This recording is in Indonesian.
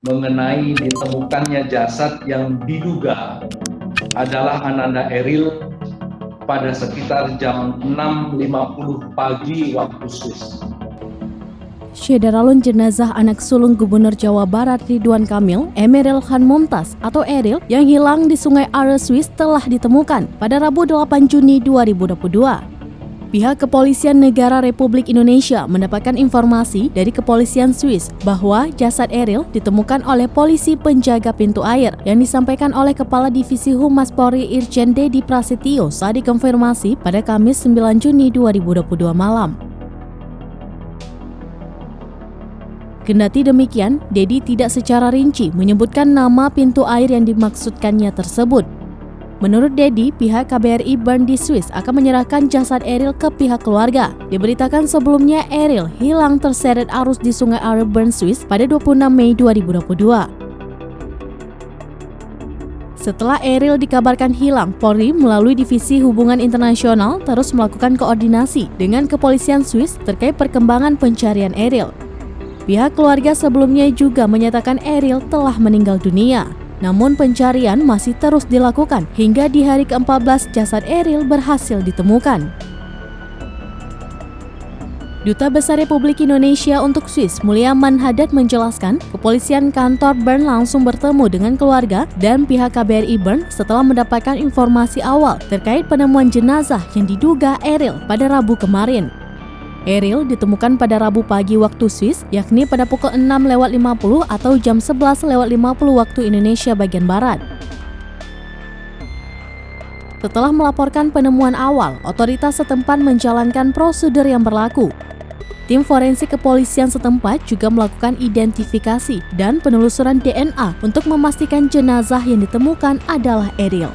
mengenai ditemukannya jasad yang diduga adalah Ananda Eril pada sekitar jam 6.50 pagi waktu Swiss. Syederalun jenazah anak sulung Gubernur Jawa Barat Ridwan Kamil, Emeril Khan Mumtaz atau Eril yang hilang di Sungai Are, Swiss telah ditemukan pada Rabu 8 Juni 2022. Pihak Kepolisian Negara Republik Indonesia mendapatkan informasi dari Kepolisian Swiss bahwa jasad Eril ditemukan oleh polisi penjaga pintu air yang disampaikan oleh Kepala Divisi Humas Polri Irjen Dedi Prasetyo saat dikonfirmasi pada Kamis 9 Juni 2022 malam. Kendati demikian, Dedi tidak secara rinci menyebutkan nama pintu air yang dimaksudkannya tersebut. Menurut Dedi, pihak KBRI Bern di Swiss akan menyerahkan jasad Eril ke pihak keluarga. Diberitakan sebelumnya Eril hilang terseret arus di Sungai Are, Bern, Swiss pada 26 Mei 2022. Setelah Eril dikabarkan hilang, Polri melalui Divisi Hubungan Internasional terus melakukan koordinasi dengan Kepolisian Swiss terkait perkembangan pencarian Eril. Pihak keluarga sebelumnya juga menyatakan Eril telah meninggal dunia. Namun pencarian masih terus dilakukan hingga di hari ke-14 jasad Eril berhasil ditemukan. Duta Besar Republik Indonesia untuk Swiss, Mulia Manhadat menjelaskan, Kepolisian Kantor Bern langsung bertemu dengan keluarga dan pihak KBRI Bern setelah mendapatkan informasi awal terkait penemuan jenazah yang diduga Eril pada Rabu kemarin. Eril ditemukan pada Rabu pagi waktu Swiss, yakni pada pukul 6.50 atau jam 11.50 waktu Indonesia bagian Barat. Setelah melaporkan penemuan awal, otoritas setempat menjalankan prosedur yang berlaku. Tim forensik kepolisian setempat juga melakukan identifikasi dan penelusuran DNA untuk memastikan jenazah yang ditemukan adalah Eril.